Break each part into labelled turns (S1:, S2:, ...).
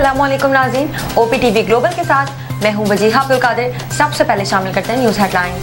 S1: अस्सलाम वालेकुम नाज़रीन, OPTV ग्लोबल के साथ मैं हूं वजीहा अब्दुल कादिर। सबसे पहले शामिल करते हैं न्यूज़ हेडलाइंस।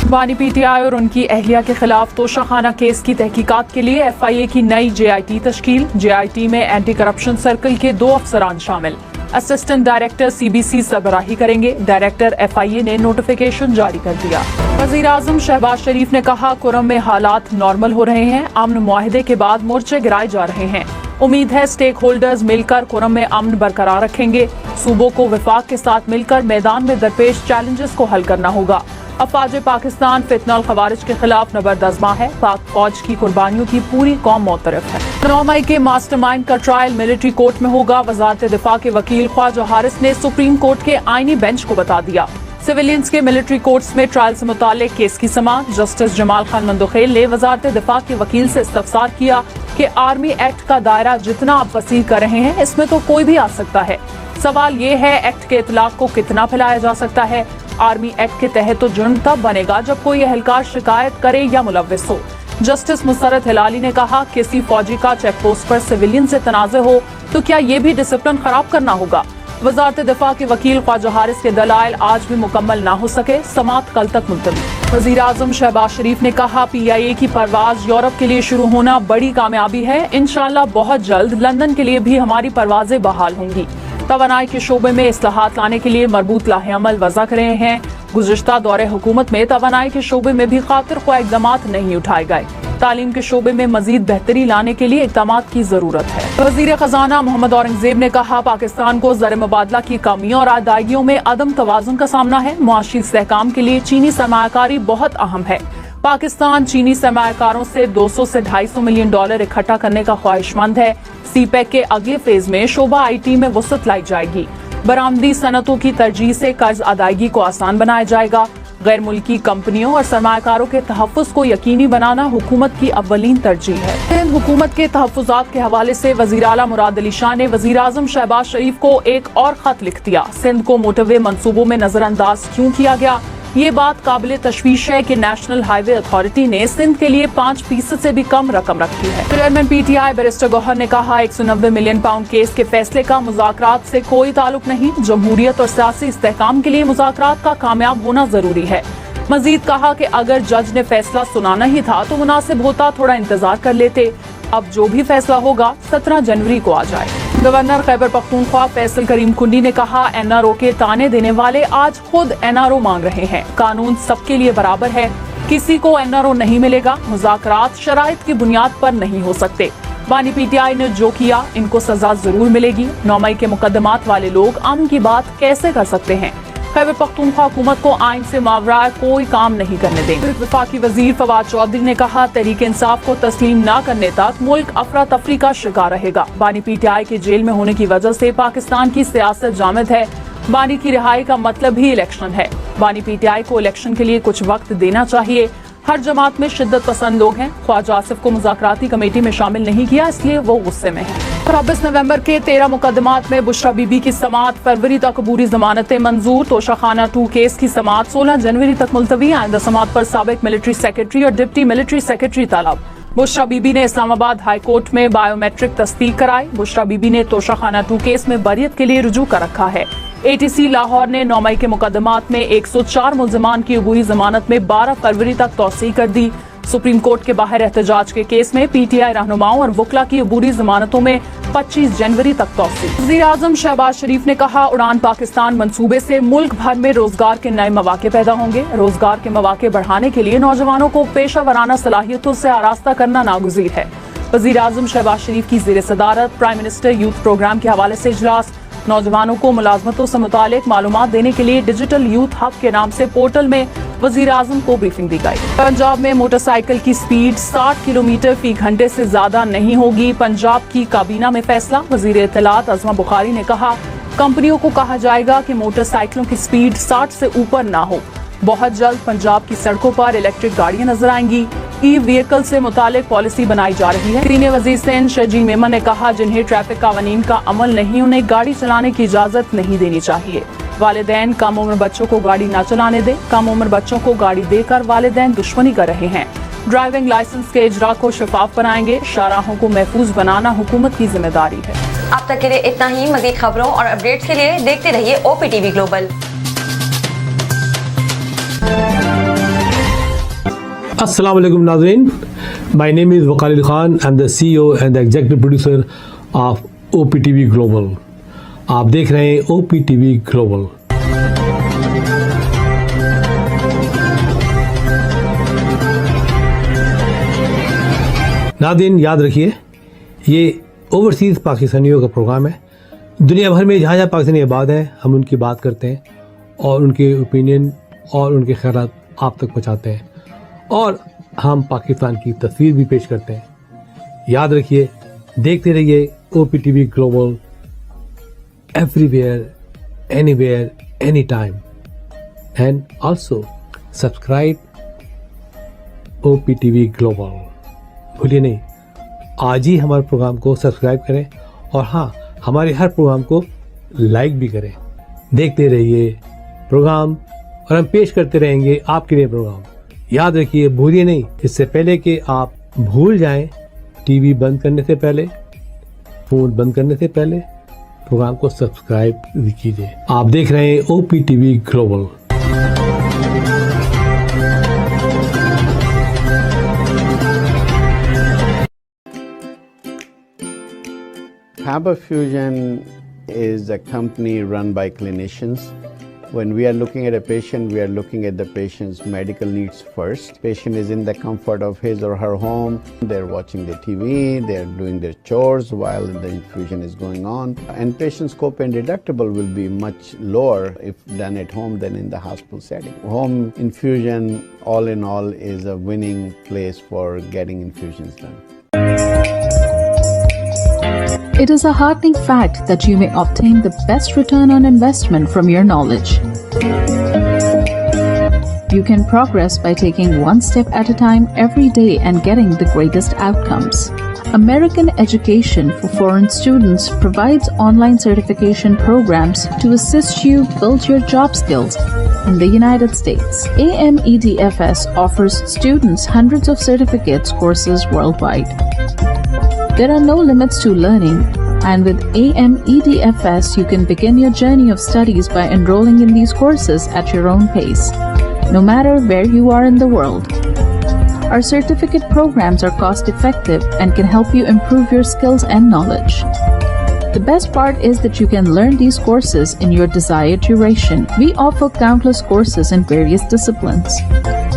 S2: बानी PTI और उनकी अहलिया के खिलाफ तोशाखाना केस की तहकीकात के लिए FIA की नई JIT तश्कील। JIT में एंटी करप्शन सर्कल के 2 अफसरान शामिल। असिस्टेंट डायरेक्टर CBC सरबराही करेंगे। डायरेक्टर FIA ने नोटिफिकेशन जारी कर दिया। वज़ीर आज़म शहबाज शरीफ ने कहा, कुरम में हालात नॉर्मल हो रहे हैं, अमन मुआहदे के बाद मोर्चे गिराए जा रहे हैं। उम्मीद है स्टेक होल्डर्स मिलकर कुरम में अमन बरकरार रखेंगे। सूबों को वफाक के साथ मिलकर मैदान में दरपेश चैलेंजेस को हल करना होगा। अफवाज पाकिस्तान फितनल खवारिज के खिलाफ नबरदज़मा है। पाक फौज की कुर्बानियों की पूरी कौम मोतरफ है। 9 मई के मास्टरमाइंड का ट्रायल मिलिट्री कोर्ट में होगा। वजारत दिफा के वकील ख्वाजा हारिस ने सुप्रीम कोर्ट के आईनी बेंच को बता दिया। सिविलियंस के मिलिट्री कोर्ट्स में ट्रायल से मुताल्लिक केस की समाअत। जस्टिस जमाल खान मंदोखेल ने वजारत दिफा के वकील से इस्तफसार किया कि आर्मी एक्ट का दायरा जितना आप वसी कर रहे हैं, इसमें तो कोई भी आ सकता है। सवाल ये है, एक्ट के इतलाक को कितना फैलाया जा सकता है। आर्मी एक्ट के तहत तो जुर्म तब बनेगा जब कोई एहलकार शिकायत करे या मुलव्विस हो। जस्टिस मुसर्रत हिलाली ने कहा, किसी फौजी का चेक पोस्ट पर सिविलियन से तनाज़े हो तो क्या ये भी डिसिप्लिन खराब करना होगा। वजारत दिफा के वकील ख्वाजा हारिस के दलाइल आज भी मुकम्मल ना हो सके, समाअत कल तक मुलतवी। वज़ीर आज़म शहबाज शरीफ ने कहा, PIA की परवाज यूरोप के लिए शुरू होना बड़ी कामयाबी है। इंशाअल्लाह बहुत जल्द लंदन के लिए भी हमारी परवाजें बहाल होंगी। तवानाई के शोबे में इस्लाहात लाने के लिए मरबूत लाहे-अमल वज़ा कर रहे हैं। गुज़िश्ता दौरे हुकूमत में तवानाई के शोबे में भी खातिर ख्वाह इक़दामात नहीं उठाए गए। तालीम के शोबे में मजीद बेहतरी लाने के लिए इक़दामात की जरूरत है। वज़ीर खजाना मोहम्मद औरंगज़ेब ने कहा, पाकिस्तान को ज़र मुबादला की कमियों और अदायगियों में अदम तवाज़ुन का सामना है। मुआशी इस्तेहकाम के लिए चीनी सरमायाकारी बहुत अहम है। पाकिस्तान चीनी सरमायाकारों से 200 से 250 मिलियन डॉलर इकट्ठा करने का ख्वाहिशमंद है। CPEC के अगले फेज में शोबा IT में वसअत लाई जाएगी। बरामदी सनतों की तरजीह से कर्ज अदायगी को आसान बनाया जाएगा। गैर मुल्की कंपनियों और सरमायाकारों के तहफ़्फ़ुज़ को यकीनी बनाना हुकूमत की अव्वलीन तरजीह है। सिंध हुकूमत के तहफ़्फ़ुज़ात के हवाले से वज़ीर आला मुराद अली शाह ने वज़ीर आज़म शहबाज शरीफ को एक और खत लिख दिया। सिंध को मोटरवे मंसूबों में नजरअंदाज क्यों किया गया, ये बात काबिल तशवीश है कि नेशनल हाईवे अथॉरिटी ने सिंध के लिए 5% से भी कम रकम रखी है। चेयरमैन PTI बैरिस्टर गौहर ने कहा, 190 मिलियन पाउंड केस के फैसले का मुज़ाकरात से कोई ताल्लुक नहीं। जमहूरियत और सियासी इस्तेहकाम के लिए मुज़ाकरात का कामयाब होना जरूरी है। मजीद कहा कि अगर जज ने फैसला सुनाना ही था तो मुनासिब होता थोड़ा इंतजार कर लेते। अब जो भी फैसला होगा 17 जनवरी को आ जाए। गवर्नर खैबर पख्तूनख्वा फैसल करीम कुंडी ने कहा, NRO के ताने देने वाले आज खुद NRO मांग रहे हैं। कानून सबके लिए बराबर है, किसी को NRO नहीं मिलेगा। मुज़ाकरात शराइत की बुनियाद पर नहीं हो सकते। बानी PTI ने जो किया इनको सजा जरूर मिलेगी। 9 मई के मुकदमात वाले लोग अमन की बात कैसे कर सकते हैं। खैबर पख्तूनख्वा हुकूमत को आइन से मावरा कोई काम नहीं करने देंगे। वफाकी वजीर फवाद चौधरी ने कहा, तहरीक इंसाफ को तस्लीम न करने तक मुल्क अफरा तफरी का शिकार रहेगा। बानी PTI के जेल में होने की वजह से पाकिस्तान की सियासत जामिद है। बानी की रिहाई का मतलब ही इलेक्शन है। बानी PTI को इलेक्शन के लिए कुछ वक्त देना चाहिए। हर जमात में शिद्दत पसंद लोग हैं। ख्वाजा आसिफ को मुज़ाकराती कमेटी में शामिल नहीं किया, इसलिए वो गुस्से में है। 24 नवंबर के 13 मुकदमात में बुशरा बीबी की समाअत फरवरी तक अबूरी जमानतें मंजूर। तोशाखाना 2 केस की समाअत 16 जनवरी तक मुलतवी। आइंदा समाअत पर साबिक मिलिट्री सेक्रेटरी और डिप्टी मिलिट्री सेक्रेटरी तलब। बुशरा बीबी ने इस्लामाबाद हाई कोर्ट में बायोमेट्रिक तस्दीक कराई। बुशरा बीबी ने तोशाखाना 2 केस में बरियत के लिए रुजू कर रखा है। ATC लाहौर ने 9 मई के मुकदमात में 104 मुल्ज़िमान की अबूरी जमानत में 12 फरवरी तक तौसीह कर दी। सुप्रीम कोर्ट के बाहर एहतजाज के केस में PTI रहनुमाओं और वकला की अबूरी जमानतों में 25 जनवरी तक तौसीह। वज़ीर आज़म शहबाज शरीफ ने कहा, उड़ान पाकिस्तान मंसूबे से मुल्क भर में रोजगार के नए मौके पैदा होंगे। रोजगार के मौके बढ़ाने के लिए नौजवानों को पेशा वराना सलाहियतों से आरास्ता करना नागुज़ीर है। वज़ीर आज़म शहबाज शरीफ की ज़ेर सदारत प्राइम मिनिस्टर यूथ प्रोग्राम के हवाले से इजलास। नौजवानों को मुलाजमतों से मुतालिक मालूमात देने के लिए डिजिटल यूथ हब के नाम से पोर्टल में वज़ीर आज़म को ब्रीफिंग दी गई। पंजाब में मोटरसाइकिल की स्पीड 60 किलोमीटर फी घंटे से ज्यादा नहीं होगी। पंजाब की काबीना में फैसला। वज़ीर इत्तलात अज़मा बुखारी ने कहा, कंपनियों को कहा जाएगा कि मोटरसाइकिलों की स्पीड 60 से ऊपर ना हो। बहुत जल्द पंजाब की सड़कों पर इलेक्ट्रिक गाड़ियां नजर आएंगी। ई-व्हीकल से मुतालिक पॉलिसी बनाई जा रही है। सीनियर वज़ीर सिंध शहजीन मेमन ने कहा, जिन्हें ट्रैफिक कानून का अमल नहीं, उन्हें गाड़ी चलाने की इजाजत नहीं देनी चाहिए। वालिदैन कम उम्र बच्चों को गाड़ी न चलाने दें। कम उम्र बच्चों को गाड़ी देकर वालिदैन दुश्मनी कर रहे हैं। ड्राइविंग लाइसेंस के इजरा को शफाफ बनाएंगे, शाहराहों को महफूज बनाना हुकूमत की जिम्मेदारी है।
S1: अब तक के लिए इतना ही। मजीद खबरों और अपडेट्स के लिए देखते रहिए OPTV ग्लोबल।
S3: अस्सलाम वालेकुम नाज़रीन, my name is Waqar Khan, I am the CEO and the executive producer of OPTV global. आप देख रहे हैं OPTV ग्लोबल। नाज़रीन याद रखिए, ये ओवरसीज़ पाकिस्तानियों का प्रोग्राम है। दुनिया भर में जहाँ जहाँ पाकिस्तानी आबाद हैं, हम उनकी बात करते हैं और उनके ओपिनियन और उनके ख़यालात आप तक पहुँचाते हैं, और हम पाकिस्तान की तस्वीर भी पेश करते हैं। याद रखिए, देखते रहिए OPTV global, everywhere, anywhere, any time, and also subscribe OPTV global. भूलिए नहीं, आज ही हमारे प्रोग्राम को सब्सक्राइब करें, और हाँ, हमारे हर प्रोग्राम को लाइक भी करें। देखते रहिए प्रोग्राम, और हम पेश करते रहेंगे आपके लिए प्रोग्राम। याद रखिए, भूलिए नहीं, इससे पहले कि आप भूल जाएं, टीवी बंद करने से पहले, फ़ोन बंद करने से पहले प्रोग्राम को सब्सक्राइब भी कीजिए। आप देख रहे हैं OPTV global.
S4: Faber Fusion is a company run by clinicians. When we are looking at a patient, we are looking at the patient's medical needs first. Patient is in the comfort of his or her home. They're watching the TV, they're doing their chores while the infusion is going on. And patient's copay deductible will be much lower if done at home than in the hospital setting. Home infusion, all in all, is a winning place for getting infusions done.
S5: It is a heartening fact that you may obtain the best return on investment from your knowledge. You can progress by taking one step at a time every day and getting the greatest outcomes. American Education for Foreign Students provides online certification programs to assist you build your job skills in the United States. AMEDFS offers students hundreds of certificates courses worldwide. There are no limits to learning, and with AMEDFS, you can begin your journey of studies by enrolling in these courses at your own pace, no matter where you are in the world. Our certificate programs are cost-effective and can help you improve your skills and knowledge. The best part is that you can learn these courses in your desired duration. We offer countless courses in various disciplines.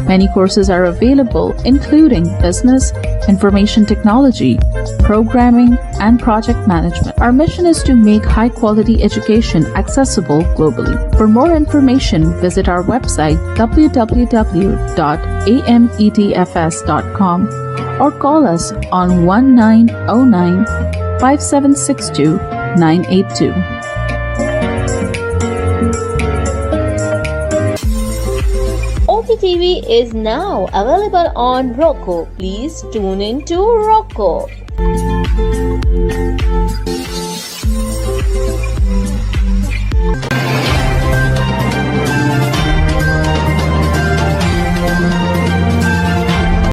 S5: Many courses are available, including business, information technology, programming, and project management. Our mission is to make high-quality education accessible globally. For more information, visit our website www.amedfs.com or call us on 1909-5762-982.
S6: OPTV is now available on Roku. Please tune in to Roku.